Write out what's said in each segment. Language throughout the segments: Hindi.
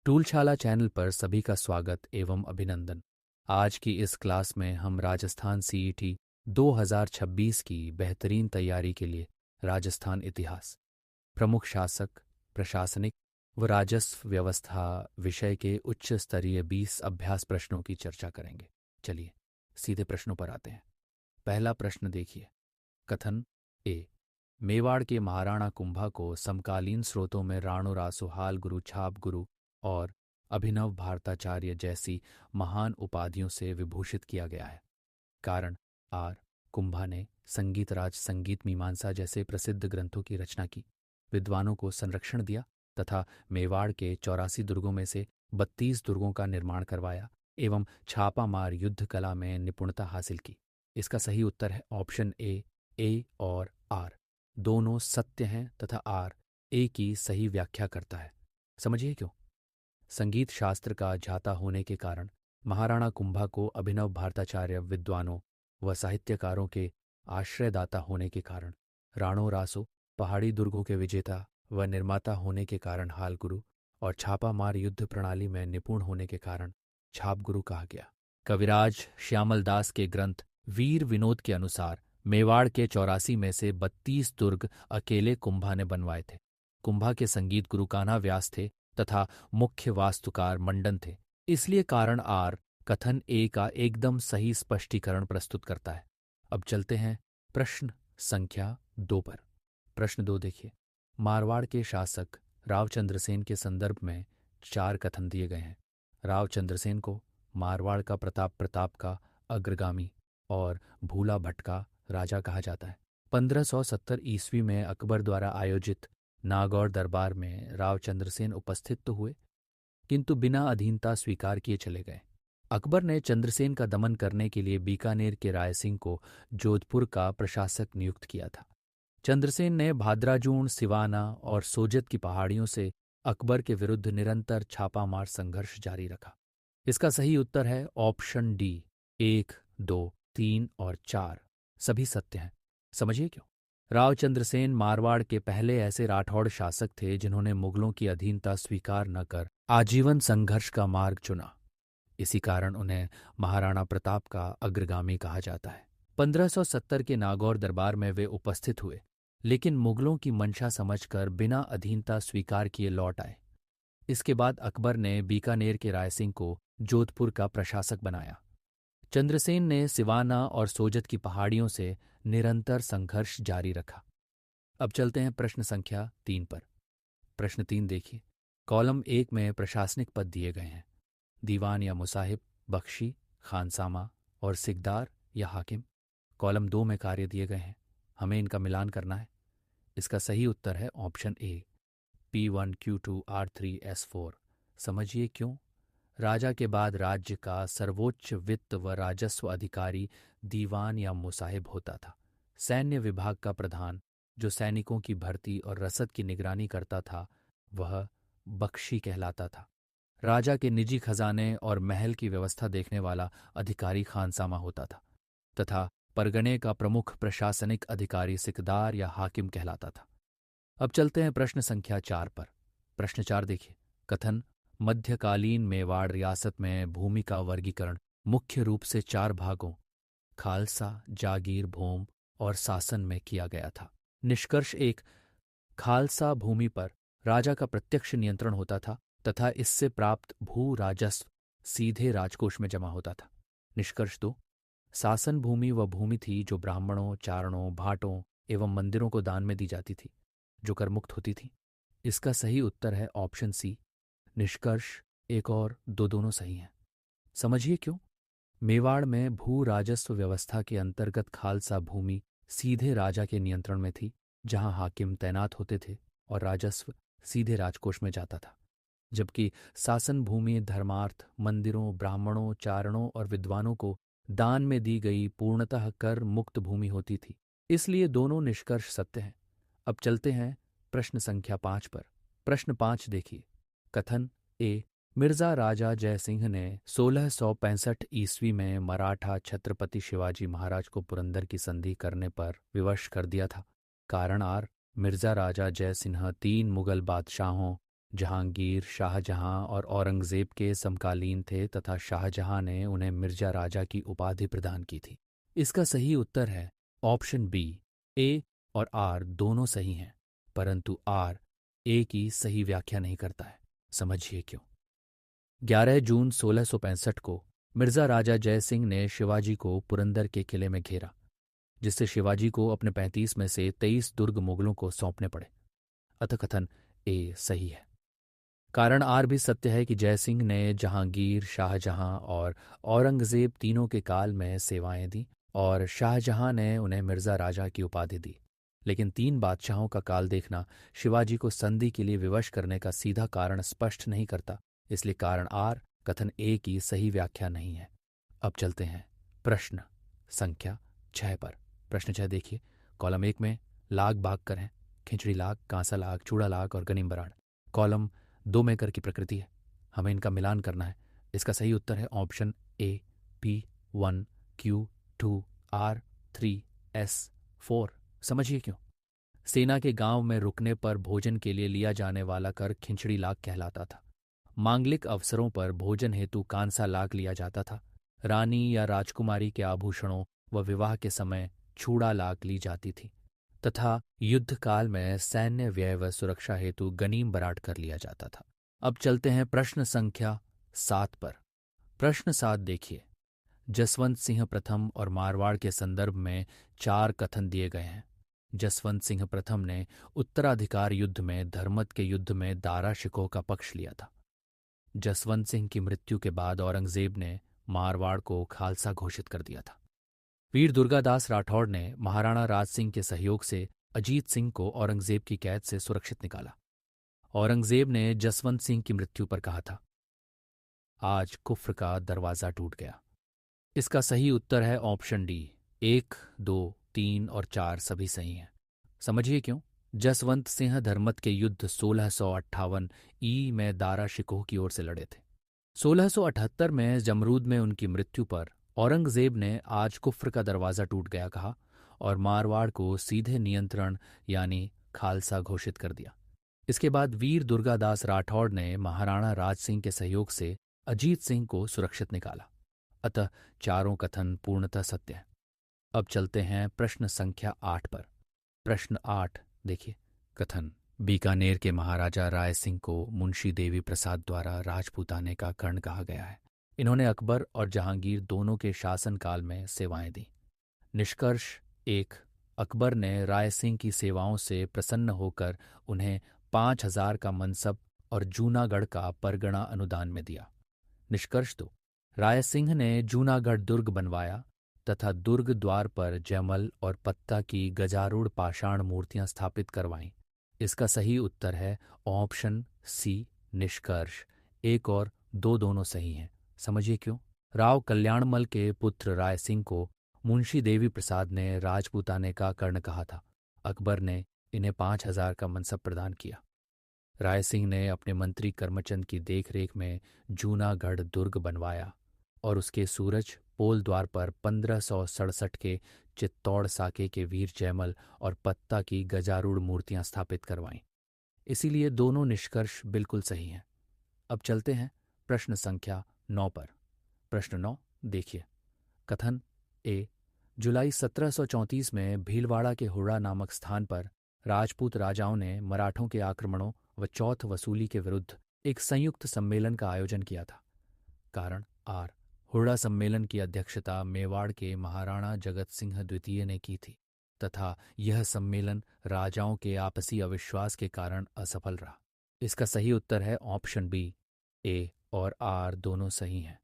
टूलशाला चैनल पर सभी का स्वागत एवं अभिनंदन। आज की इस क्लास में हम राजस्थान सीईटी 2026 की बेहतरीन तैयारी के लिए राजस्थान इतिहास, प्रमुख शासक, प्रशासनिक व राजस्व व्यवस्था विषय के उच्च स्तरीय 20 अभ्यास प्रश्नों की चर्चा करेंगे। चलिए सीधे प्रश्नों पर आते हैं। पहला प्रश्न देखिए। कथन ए। मेवाड़ के महाराणा कुंभा को समकालीन स्रोतों में राणो रासोहाल गुरु छाप गुरु और अभिनव भारताचार्य जैसी महान उपाधियों से विभूषित किया गया है। कारण आर। कुंभा ने संगीतराज, संगीत मीमांसा जैसे प्रसिद्ध ग्रंथों की रचना की, विद्वानों को संरक्षण दिया तथा मेवाड़ के 84 दुर्गों में से 32 दुर्गों का निर्माण करवाया एवं छापामार युद्ध कला में निपुणता हासिल की। इसका सही उत्तर है ऑप्शन ए और आर दोनों सत्य हैं तथा आर ए की सही व्याख्या करता है। समझिए क्यों। संगीत शास्त्र का जाता होने के कारण महाराणा कुंभा को अभिनव भारताचार्य विद्वानों व साहित्यकारों के आश्रयदाता होने के कारण, राणो रासो पहाड़ी दुर्गों के विजेता व निर्माता होने के कारण हाल गुरु और छापामार युद्ध प्रणाली में निपुण होने के कारण छाप गुरु कहा गया। कविराज श्यामल दास के ग्रंथ वीर विनोद के अनुसार मेवाड़ के 84 में से 32 दुर्ग अकेले कुंभा ने बनवाए थे। कुंभा के संगीत गुरु कान्हा व्यास थे तथा मुख्य वास्तुकार मंडन थे। इसलिए कारण आर कथन ए का एकदम सही स्पष्टीकरण प्रस्तुत करता है। अब चलते हैं प्रश्न संख्या 2 पर। प्रश्न 2 देखिए। मारवाड़ के शासक राव चंद्रसेन के संदर्भ में 4 कथन दिए गए हैं। राव चंद्रसेन को मारवाड़ का प्रताप का अग्रगामी और भूला भटका राजा कहा जाता है। 1570 ईस्वी में अकबर द्वारा आयोजित नागौर दरबार में राव चंद्रसेन उपस्थित तो हुए, किंतु बिना अधीनता स्वीकार किए चले गए। अकबर ने चंद्रसेन का दमन करने के लिए बीकानेर के राय सिंह को जोधपुर का प्रशासक नियुक्त किया था। चंद्रसेन ने भाद्राजून, सिवाना और सोजत की पहाड़ियों से अकबर के विरुद्ध निरंतर छापामार संघर्ष जारी रखा। इसका सही उत्तर है ऑप्शन डी। 1, 2, 3 और 4 सभी सत्य हैं। समझिए क्यों। राव चंद्रसेन मारवाड़ के पहले ऐसे राठौड़ शासक थे जिन्होंने मुगलों की अधीनता स्वीकार न कर आजीवन संघर्ष का मार्ग चुना। इसी कारण उन्हें महाराणा प्रताप का अग्रगामी कहा जाता है। 1570 के नागौर दरबार में वे उपस्थित हुए, लेकिन मुगलों की मंशा समझकर बिना अधीनता स्वीकार किए लौट आए। इसके बाद अकबर ने बीकानेर के रायसिंह को जोधपुर का प्रशासक बनाया। चंद्रसेन ने सिवाना और सोजत की पहाड़ियों से निरंतर संघर्ष जारी रखा। अब चलते हैं प्रश्न संख्या 3 पर। प्रश्न 3 देखिए। कॉलम 1 में प्रशासनिक पद दिए गए हैं। दीवान या मुसाहिब, बख्शी, खानसामा और सिकदार या हाकिम। कॉलम 2 में कार्य दिए गए हैं। हमें इनका मिलान करना है। इसका सही उत्तर है option A, P1, Q2, R3, S4। समझिए क्यों। राजा के बाद राज्य का सर्वोच्च वित्त व राजस्व अधिकारी दीवान या मुसाहिब होता था। सैन्य विभाग का प्रधान, जो सैनिकों की भर्ती और रसद की निगरानी करता था, वह बख्शी कहलाता था। राजा के निजी खजाने और महल की व्यवस्था देखने वाला अधिकारी खानसामा होता था तथा परगने का प्रमुख प्रशासनिक अधिकारी सिकदार या हाकिम कहलाता था। अब चलते हैं प्रश्न संख्या 4 पर। प्रश्न 4 देखिए। कथन मध्यकालीन मेवाड़ रियासत में भूमि का वर्गीकरण मुख्य रूप से 4 भागों खालसा, जागीर, भोम और शासन में किया गया था। निष्कर्ष 1। खालसा भूमि पर राजा का प्रत्यक्ष नियंत्रण होता था तथा इससे प्राप्त भू राजस्व सीधे राजकोष में जमा होता था। निष्कर्ष 2। शासन भूमि वह भूमि थी जो ब्राह्मणों, चारणों, भाटों एवं मंदिरों को दान में दी जाती थी, जो करमुक्त होती थी। इसका सही उत्तर है ऑप्शन सी। निष्कर्ष 1 और 2 दोनों सही हैं। समझिए क्यों। मेवाड़ में भू राजस्व व्यवस्था के अंतर्गत खालसा भूमि सीधे राजा के नियंत्रण में थी, जहां हाकिम तैनात होते थे और राजस्व सीधे राजकोष में जाता था, जबकि शासन भूमि धर्मार्थ, मंदिरों, ब्राह्मणों, चारणों और विद्वानों को दान में दी गई पूर्णतः कर मुक्त भूमि होती थी। इसलिए दोनों निष्कर्ष सत्य हैं। अब चलते हैं प्रश्न संख्या 5 पर। प्रश्न 5 देखिए। कथन ए। मिर्जा राजा जयसिंह ने 1665 ईस्वी में मराठा छत्रपति शिवाजी महाराज को पुरंदर की संधि करने पर विवश कर दिया था। कारण आर। मिर्जा राजा जयसिंह 3 मुगल बादशाहों जहांगीर शाहजहां और औरंगजेब के समकालीन थे तथा शाहजहां ने उन्हें मिर्जा राजा की उपाधि प्रदान की थी। इसका सही उत्तर है ऑप्शन बी। ए और आर दोनों सही हैं, परंतु आर ए की सही व्याख्या नहीं करता है। समझिए क्यों। 11 जून 1665 को मिर्जा राजा जय सिंह ने शिवाजी को पुरंदर के किले में घेरा, जिससे शिवाजी को अपने 35 में से 23 दुर्ग मुगलों को सौंपने पड़े। अतः कथन ए सही है। कारण आर भी सत्य है कि जय सिंह ने जहांगीर, शाहजहां और औरंगजेब तीनों के काल में सेवाएं दी और शाहजहां ने उन्हें मिर्जा राजा की उपाधि दी। लेकिन तीन बादशाहों का काल देखना शिवाजी को संधि के लिए विवश करने का सीधा कारण स्पष्ट नहीं करता, इसलिए कारण आर कथन ए की सही व्याख्या नहीं है। अब चलते हैं प्रश्न संख्या 6 पर। प्रश्न 6 देखिए। कॉलम 1 में लाग बाग कर हैं, खिचड़ी लाग, कांसा लाग, चूड़ा लाग और गनीम बराड़। कॉलम 2 में कर की प्रकृति है, हमें इनका मिलान करना है। इसका सही उत्तर है option A P1 Q2 R3 S4। समझिए क्यों। सेना के गांव में रुकने पर भोजन के लिए लिया जाने वाला कर खिचड़ी लाग कहलाता था। मांगलिक अवसरों पर भोजन हेतु कांसा लाग लिया जाता था। रानी या राजकुमारी के आभूषणों व विवाह के समय चूड़ा लाग ली जाती थी तथा युद्ध काल में सैन्य व्यय व सुरक्षा हेतु गनीम बराट कर लिया जाता था। अब चलते हैं प्रश्न संख्या 7 पर। प्रश्न 7 देखिए। जसवंत सिंह प्रथम और मारवाड़ के संदर्भ में 4 कथन दिए गए हैं। जसवंत सिंह प्रथम ने उत्तराधिकार युद्ध में धर्मत के युद्ध में दारा शिकोह का पक्ष लिया था। जसवंत सिंह की मृत्यु के बाद औरंगजेब ने मारवाड़ को खालसा घोषित कर दिया था। वीर दुर्गादास राठौड़ ने महाराणा राज सिंह के सहयोग से अजीत सिंह को औरंगजेब की कैद से सुरक्षित निकाला। औरंगजेब ने जसवंत सिंह की मृत्यु पर कहा था, आज कुफ्र का दरवाजा टूट गया। इसका सही उत्तर है ऑप्शन डी। 1, 2, 3 और 4 सभी सही हैं। समझिए क्यों। जसवंत सिंह धर्मत के युद्ध 1658 ई में दारा शिकोह की ओर से लड़े थे। 1678 में जमरूद में उनकी मृत्यु पर औरंगजेब ने आज कुफ्र का दरवाजा टूट गया कहा और मारवाड़ को सीधे नियंत्रण यानी खालसा घोषित कर दिया। इसके बाद वीर दुर्गादास राठौड़ ने महाराणा राज सिंह के सहयोग से अजीत सिंह को सुरक्षित निकाला। अतः चारों कथन पूर्णतः सत्य हैं। अब चलते हैं प्रश्न संख्या 8 पर। प्रश्न 8 देखिए। कथन बीकानेर के महाराजा राय सिंह को मुंशी देवी प्रसाद द्वारा राजपूताने का कर्ण कहा गया है। इन्होंने अकबर और जहांगीर दोनों के शासनकाल में सेवाएं दी। निष्कर्ष 1, अकबर ने राय सिंह की सेवाओं से प्रसन्न होकर उन्हें 5,000 का मनसब और जूनागढ़ का परगना अनुदान में दिया। निष्कर्ष 2, राय सिंह ने जूनागढ़ दुर्ग बनवाया तथा दुर्ग द्वार पर जयमल और पत्ता की गजारूढ़ पाषाण मूर्तियां स्थापित करवाईं। इसका सही उत्तर है ऑप्शन सी। निष्कर्ष 1 और 2 दोनों सही हैं। समझिए क्यों। राव कल्याणमल के पुत्र राय सिंह को मुंशी देवी प्रसाद ने राजपूताने का कर्ण कहा था। अकबर ने इन्हें 5,000 का मनसब प्रदान किया। राय सिंह ने अपने मंत्री करमचंद की देखरेख में जूनागढ़ दुर्ग बनवाया और उसके सूरज पोल द्वार पर 1567 के चित्तौड़ साके के वीर जयमल और पत्ता की गजारूढ़ मूर्तियां स्थापित करवाईं। इसीलिए दोनों निष्कर्ष बिल्कुल सही हैं। अब चलते हैं प्रश्न संख्या 9 पर। प्रश्न 9 देखिए। कथन ए, जुलाई 1734 में भीलवाड़ा के हुड़ा नामक स्थान पर राजपूत राजाओं ने मराठों के आक्रमणों व चौथ वसूली के विरुद्ध एक संयुक्त सम्मेलन का आयोजन किया था। कारण आर, हुड़ा सम्मेलन की अध्यक्षता मेवाड़ के महाराणा जगत सिंह द्वितीय ने की थी तथा यह सम्मेलन राजाओं के आपसी अविश्वास के कारण असफल रहा। इसका सही उत्तर है ऑप्शन बी। ए और आर दोनों सही हैं,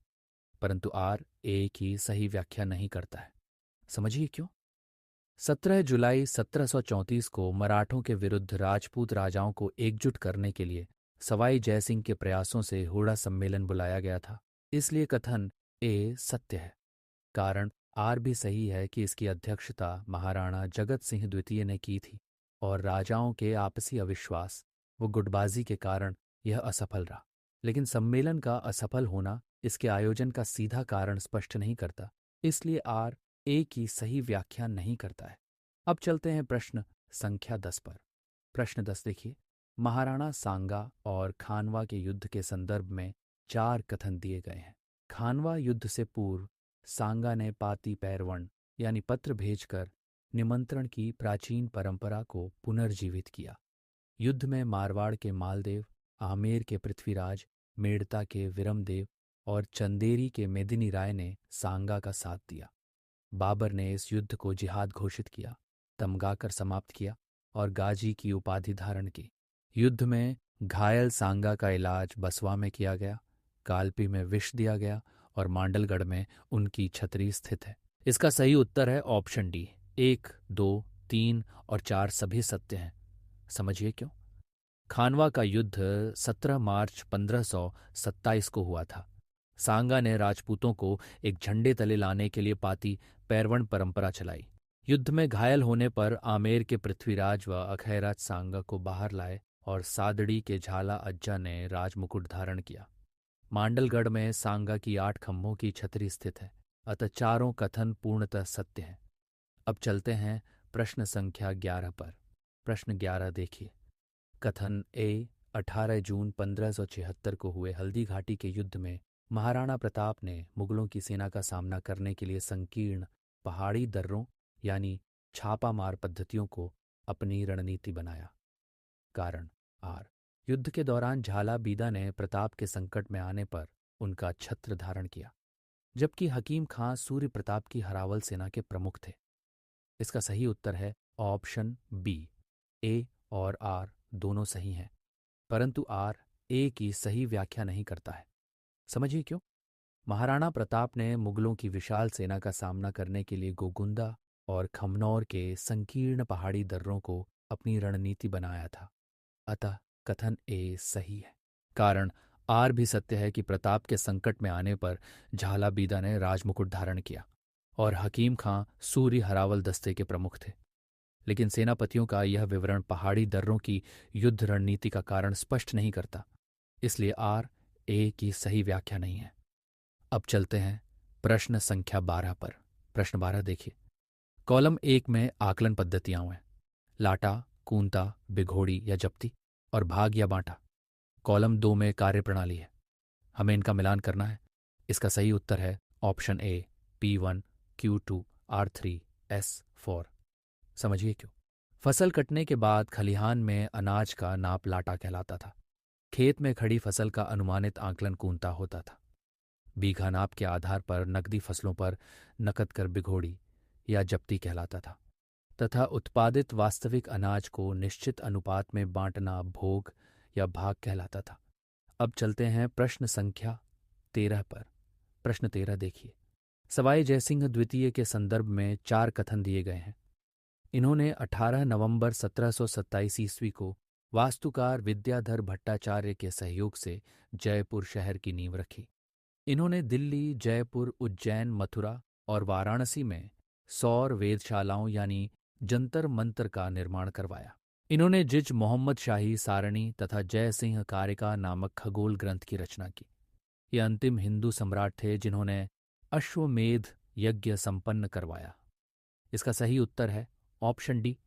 परंतु आर ए की सही व्याख्या नहीं करता है। समझिए क्यों। 17 जुलाई 1734 को मराठों के विरुद्ध राजपूत राजाओं को एकजुट करने के लिए सवाई जयसिंह के प्रयासों से हुड़ा सम्मेलन बुलाया गया था। इसलिए कथन ए सत्य है। कारण आर भी सही है कि इसकी अध्यक्षता महाराणा जगत सिंह द्वितीय ने की थी और राजाओं के आपसी अविश्वास व गुटबाजी के कारण यह असफल रहा। लेकिन सम्मेलन का असफल होना इसके आयोजन का सीधा कारण स्पष्ट नहीं करता, इसलिए आर ए की सही व्याख्या नहीं करता है। अब चलते हैं प्रश्न संख्या 10 पर। प्रश्न 10 देखिए। महाराणा सांगा और खानवा के युद्ध के संदर्भ में 4 कथन दिए गए हैं। खानवा युद्ध से पूर्व सांगा ने पाती पैरवण यानी पत्र भेजकर निमंत्रण की प्राचीन परंपरा को पुनर्जीवित किया। युद्ध में मारवाड़ के मालदेव, आमेर के पृथ्वीराज, मेड़ता के विरमदेव और चंदेरी के मेदिनी राय ने सांगा का साथ दिया। बाबर ने इस युद्ध को जिहाद घोषित किया, तमगाकर समाप्त किया और गाजी की उपाधि धारण की। युद्ध में घायल सांगा का इलाज बसवा में किया गया, कालपी में विष दिया गया और मांडलगढ़ में उनकी छतरी स्थित है। इसका सही उत्तर है ऑप्शन डी। 1, 2, 3 और 4 सभी सत्य हैं। समझिए क्यों। खानवा का युद्ध 17 मार्च 1527 को हुआ था। सांगा ने राजपूतों को एक झंडे तले लाने के लिए पाती पैरवण परंपरा चलाई। युद्ध में घायल होने पर आमेर के पृथ्वीराज व अखैराज सांगा को बाहर लाए और सादड़ी के झाला अज्जा ने राजमुकुट धारण किया। मांडलगढ़ में सांगा की 8 खंभों की छतरी स्थित है, अतः चारों कथन पूर्णतः सत्य हैं। अब चलते हैं प्रश्न संख्या 11 पर। प्रश्न 11 देखिए। कथन ए 18 जून 1576 को हुए हल्दी घाटी के युद्ध में महाराणा प्रताप ने मुगलों की सेना का सामना करने के लिए संकीर्ण पहाड़ी दर्रों यानी छापामार पद्धतियों को अपनी रणनीति बनाया। कारण आर। युद्ध के दौरान झाला बीदा ने प्रताप के संकट में आने पर उनका छत्र धारण किया, जबकि हकीम खां सूर्य प्रताप की हरावल सेना के प्रमुख थे। इसका सही उत्तर है ऑप्शन बी। ए और आर दोनों सही हैं, परंतु आर ए की सही व्याख्या नहीं करता है। समझिए क्यों। महाराणा प्रताप ने मुगलों की विशाल सेना का सामना करने के लिए गोगुंदा और खमनौर के संकीर्ण पहाड़ी दर्रों को अपनी रणनीति बनाया था, अतः कथन ए सही है। कारण आर भी सत्य है कि प्रताप के संकट में आने पर झाला बीदा ने राजमुकुट धारण किया और हकीम खां सूर्य हरावल दस्ते के प्रमुख थे। लेकिन सेनापतियों का यह विवरण पहाड़ी दर्रों की युद्ध रणनीति का कारण स्पष्ट नहीं करता, इसलिए आर ए की सही व्याख्या नहीं है। अब चलते हैं प्रश्न संख्या 12 पर। प्रश्न 12 देखिए। कॉलम 1 में आकलन पद्धतियां हैं, लाटा, कूंता, बिघोड़ी या जप्ती और भाग या बांटा। कॉलम 2 में कार्यप्रणाली है, हमें इनका मिलान करना है। इसका सही उत्तर है option A P1, Q2, R3, S4। समझिए क्यों। फसल कटने के बाद खलिहान में अनाज का नाप लाटा कहलाता था। खेत में खड़ी फसल का अनुमानित आंकलन कूंता होता था। बीघा नाप के आधार पर नकदी फसलों पर नकद कर बिघोड़ी या जप्ती कहलाता था तथा उत्पादित वास्तविक अनाज को निश्चित अनुपात में बांटना भोग या भाग कहलाता था। अब चलते हैं प्रश्न संख्या 13 पर। प्रश्न 13 देखिए। सवाई जयसिंह द्वितीय के संदर्भ में 4 कथन दिए गए हैं। इन्होंने 18 नवंबर 1727 ईस्वी को वास्तुकार विद्याधर भट्टाचार्य के सहयोग से जयपुर शहर की नींव रखी। इन्होंने दिल्ली, जयपुर, उज्जैन, मथुरा और वाराणसी में सौर वेधशालाओं यानी जंतर मंतर का निर्माण करवाया। इन्होंने जिज मोहम्मद शाही सारणी तथा जय सिंह कारिका नामक खगोल ग्रंथ की रचना की। ये अंतिम हिंदू सम्राट थे जिन्होंने अश्वमेध यज्ञ संपन्न करवाया। इसका सही उत्तर है ऑप्शन डी।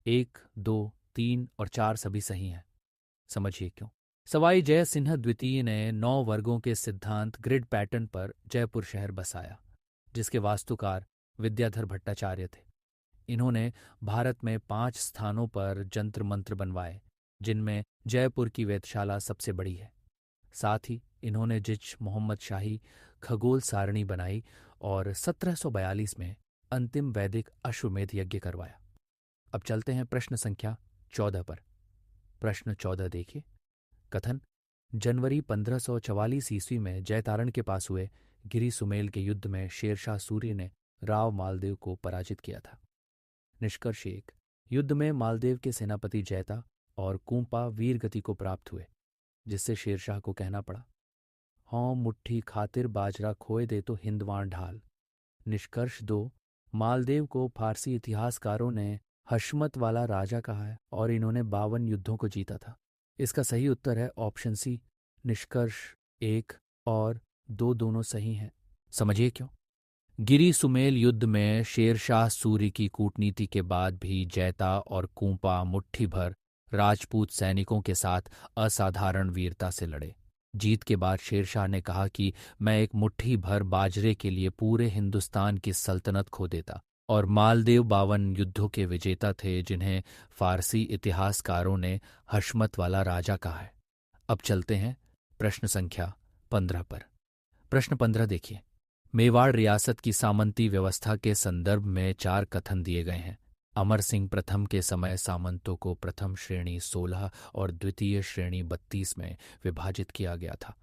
1, 2, 3 और 4 सभी सही हैं। समझिए क्यों। सवाई जय सिंह द्वितीय ने 9 वर्गों के सिद्धांत ग्रिड पैटर्न पर जयपुर शहर बसाया, जिसके वास्तुकार विद्याधर भट्टाचार्य थे। इन्होंने भारत में 5 स्थानों पर जंत्र मंत्र बनवाए, जिनमें जयपुर की वेधशाला सबसे बड़ी है। साथ ही इन्होंने जिज मोहम्मद शाही खगोल सारणी बनाई और 1742 में अंतिम वैदिक अश्वमेध यज्ञ करवाया। अब चलते हैं प्रश्न संख्या 14 पर। प्रश्न 14 देखिए। कथन जनवरी 1544 ईस्वी में जयतारण के पास हुए गिरी सुमेल के युद्ध में शेरशाह सूर्य ने राव मालदेव को पराजित किया था। निष्कर्ष 1। युद्ध में मालदेव के सेनापति जैता और कूंपा वीरगति को प्राप्त हुए, जिससे शेरशाह को कहना पड़ा, हौं मुट्ठी खातिर बाजरा खोए दे तो हिंदवान ढाल। निष्कर्ष 2। मालदेव को फारसी इतिहासकारों ने हशमत वाला राजा कहा है और इन्होंने 52 युद्धों को जीता था। इसका सही उत्तर है ऑप्शन सी। निष्कर्ष 1 और 2 दोनों सही हैं। समझिए क्यों। गिरी सुमेल युद्ध में शेरशाह सूरी की कूटनीति के बाद भी जैता और कूंपा मुट्ठी भर राजपूत सैनिकों के साथ असाधारण वीरता से लड़े। जीत के बाद शेरशाह ने कहा कि मैं एक मुट्ठी भर बाजरे के लिए पूरे हिंदुस्तान की सल्तनत खो देता, और मालदेव 52 युद्धों के विजेता थे जिन्हें फारसी इतिहासकारों ने हशमत वाला राजा कहा है। अब चलते हैं प्रश्न संख्या 15 पर। प्रश्न 15 देखिए। मेवाड़ रियासत की सामंती व्यवस्था के संदर्भ में 4 कथन दिए गए हैं। अमर सिंह प्रथम के समय सामंतों को प्रथम श्रेणी 16 और द्वितीय श्रेणी 32 में विभाजित किया गया था।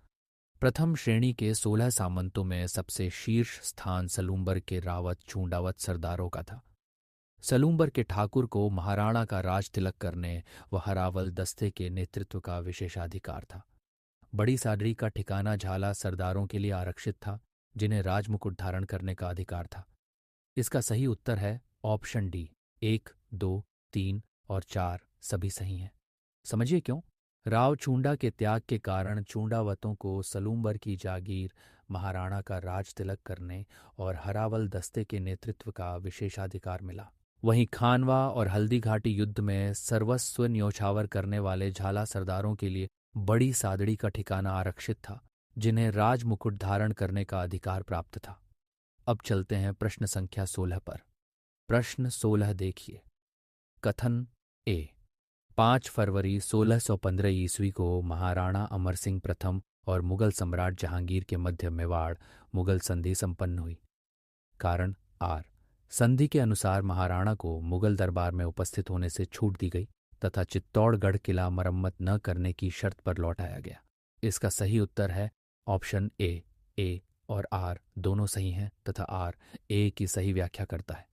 प्रथम श्रेणी के 16 सामंतों में सबसे शीर्ष स्थान सलूम्बर के रावत चूंडावत सरदारों का था। सलूम्बर के ठाकुर को महाराणा का राज तिलक करने व हरावल दस्ते के नेतृत्व का विशेषाधिकार था। बड़ी सादड़ी का ठिकाना झाला सरदारों के लिए आरक्षित था, जिन्हें राजमुकुट धारण करने का अधिकार था। इसका सही उत्तर है ऑप्शन डी। 1, 2, 3 और 4 सभी सही हैं। समझिए क्यों। राव चूंडा के त्याग के कारण चूंडावतों को सलूम्बर की जागीर, महाराणा का राज तिलक करने और हरावल दस्ते के नेतृत्व का विशेषाधिकार मिला। वहीं खानवा और हल्दीघाटी युद्ध में सर्वस्व न्योछावर करने वाले झाला सरदारों के लिए बड़ी सादड़ी का ठिकाना आरक्षित था, जिन्हें राजमुकुट धारण करने का अधिकार प्राप्त था। अब चलते हैं प्रश्न संख्या 16 पर। प्रश्न 16 देखिए। कथन ए। 5 फरवरी 1615 ईस्वी को महाराणा अमर सिंह प्रथम और मुगल सम्राट जहांगीर के मध्य मेवाड़ मुगल संधि संपन्न हुई। कारण आर। संधि के अनुसार महाराणा को मुगल दरबार में उपस्थित होने से छूट दी गई तथा चित्तौड़गढ़ किला मरम्मत न करने की शर्त पर लौटाया गया। इसका सही उत्तर है ऑप्शन ए। ए और आर दोनों सही हैं तथा आर ए की सही व्याख्या करता है।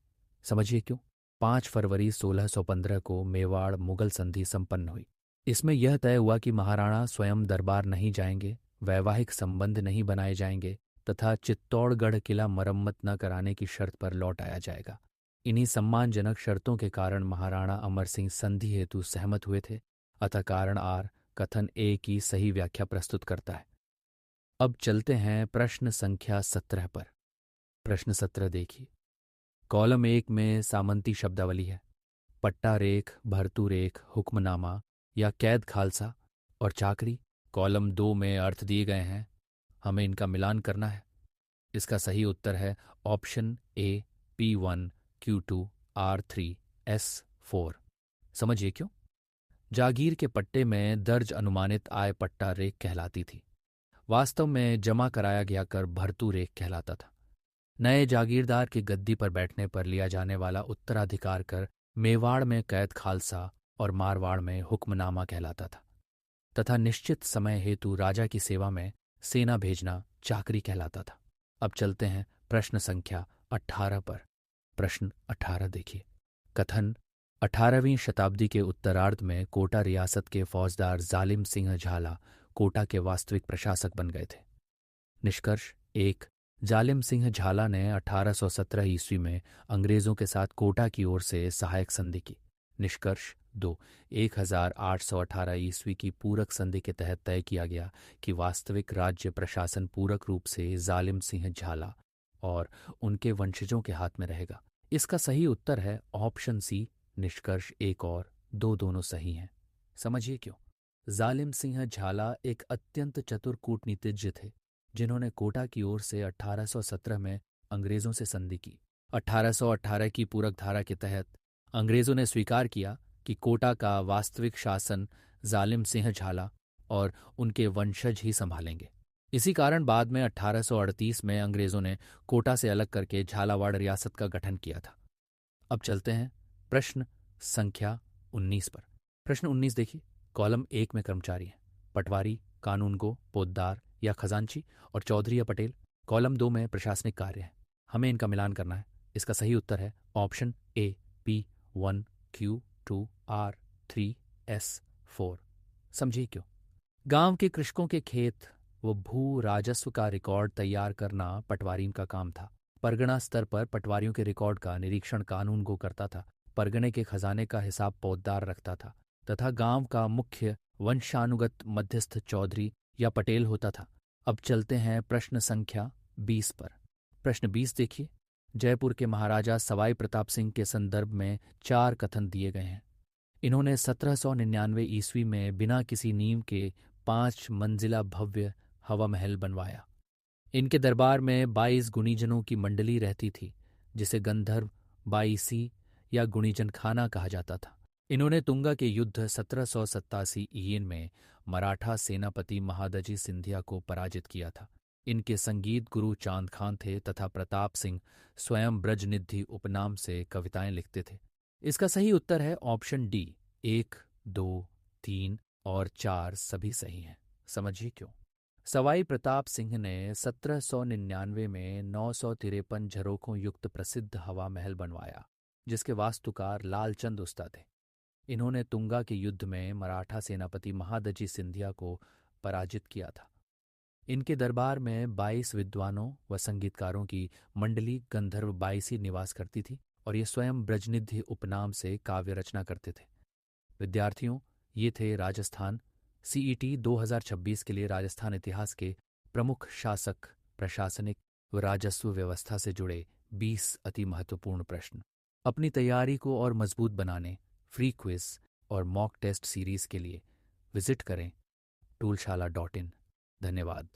समझिए क्यों। 5 फरवरी 1615 को मेवाड़ मुगल संधि संपन्न हुई। इसमें यह तय हुआ कि महाराणा स्वयं दरबार नहीं जाएंगे, वैवाहिक संबंध नहीं बनाए जाएंगे तथा चित्तौड़गढ़ किला मरम्मत न कराने की शर्त पर लौट आया जाएगा। इन्हीं सम्मानजनक शर्तों के कारण महाराणा अमर सिंह संधि हेतु सहमत हुए थे, अतः कारण आर कथन ए की सही व्याख्या प्रस्तुत करता है। अब चलते हैं प्रश्न संख्या 17 पर। प्रश्न 17 देखिए। कॉलम 1 में सामंती शब्दावली है। पट्टा रेख, भरतू रेख, हुक्मनामा या कैद खालसा और चाकरी। कॉलम 2 में अर्थ दिए गए हैं, हमें इनका मिलान करना है। इसका सही उत्तर है option A. P1, Q2, R3, S4। समझिए क्यों। जागीर के पट्टे में दर्ज अनुमानित आय पट्टा रेख कहलाती थी। वास्तव में जमा कराया गया कर भरतू रेख कहलाता था। नए जागीरदार की गद्दी पर बैठने पर लिया जाने वाला उत्तराधिकार कर मेवाड़ में कैद खालसा और मारवाड़ में हुक्मनामा कहलाता था तथा निश्चित समय हेतु राजा की सेवा में सेना भेजना चाकरी कहलाता था। अब चलते हैं प्रश्न संख्या 18 पर। प्रश्न 18 देखिए। कथन 18वीं शताब्दी के उत्तरार्ध में कोटा रियासत के फौजदार जालिम सिंह झाला कोटा के वास्तविक प्रशासक बन गए थे। निष्कर्ष 1। जालिम सिंह झाला ने 1817 ईस्वी में अंग्रेजों के साथ कोटा की ओर से सहायक संधि की। निष्कर्ष 2। 1818 ईस्वी की पूरक संधि के तहत तय किया गया कि वास्तविक राज्य प्रशासन पूरक रूप से जालिम सिंह झाला और उनके वंशजों के हाथ में रहेगा। इसका सही उत्तर है ऑप्शन सी। निष्कर्ष 1 और 2 दोनों सही हैं। समझिए क्यों। जालिम सिंह झाला एक अत्यंत चतुर कूटनीतिज्ञ थे, जिन्होंने कोटा की ओर से 1817 में अंग्रेजों से संधि की। 1818 की पूरक धारा के तहत अंग्रेजों ने स्वीकार किया कि कोटा का वास्तविक शासन जालिम सिंह झाला और उनके वंशज ही संभालेंगे। इसी कारण बाद में 1838 में अंग्रेजों ने कोटा से अलग करके झालावाड़ रियासत का गठन किया था। अब चलते हैं प्रश्न संख्या 19 पर। प्रश्न 19 देखिए। कॉलम 1 में कर्मचारी हैं। पटवारी, कानूनगो, पोद्दार या खजांची और चौधरी या पटेल। कॉलम 2 में प्रशासनिक कार्य हैं, हमें इनका मिलान करना है। इसका सही उत्तर है option A. P1, Q2, R3, S4। समझिए क्यों। गांव के कृषकों के खेत व भू राजस्व का रिकॉर्ड तैयार करना पटवारियों का काम था। परगना स्तर पर पटवारियों के रिकॉर्ड का निरीक्षण कानूनगो करता था। परगने के खजाने का हिसाब पोद्दार रखता था तथा गांव का मुख्य वंशानुगत मध्यस्थ चौधरी या पटेल होता था। अब चलते हैं प्रश्न संख्या 20 पर। प्रश्न 20 देखिए। जयपुर के महाराजा सवाई प्रताप सिंह के संदर्भ में 4 कथन दिए गए हैं। इन्होंने 1799 ईस्वी में बिना किसी नींव के 5 मंजिला भव्य हवा महल बनवाया। इनके दरबार में 22 गुणीजनों की मंडली रहती थी, जिसे गंधर्व बाईसी या गुणीजन खाना कहा जाता था। इन्होंने तुंगा के युद्ध 1787 ईयन में मराठा सेनापति महादजी सिंधिया को पराजित किया था। इनके संगीत गुरु चांद खान थे तथा प्रताप सिंह स्वयं ब्रजनिधि उपनाम से कविताएं लिखते थे। इसका सही उत्तर है ऑप्शन डी। 1, 2, 3 और 4 सभी सही हैं। समझिए क्यों। सवाई प्रताप सिंह ने 1799 में 953 झरोखों युक्त प्रसिद्ध हवा महल बनवाया, जिसके वास्तुकार लालचंद उस्ता थे। इन्होंने तुंगा के युद्ध में मराठा सेनापति महादजी सिंधिया को पराजित किया था। इनके दरबार में 22 विद्वानों व संगीतकारों की मंडली गंधर्व बाईसी निवास करती थी और ये स्वयं ब्रजनिधि उपनाम से काव्य रचना करते थे। विद्यार्थियों, ये थे राजस्थान सीईटी 2026 के लिए राजस्थान इतिहास के प्रमुख शासक, प्रशासनिक व राजस्व व्यवस्था से जुड़े 20 अति महत्वपूर्ण प्रश्न। अपनी तैयारी को और मजबूत बनाने फ्री क्विज और मॉक टेस्ट सीरीज के लिए विजिट करें toolshala.in। धन्यवाद।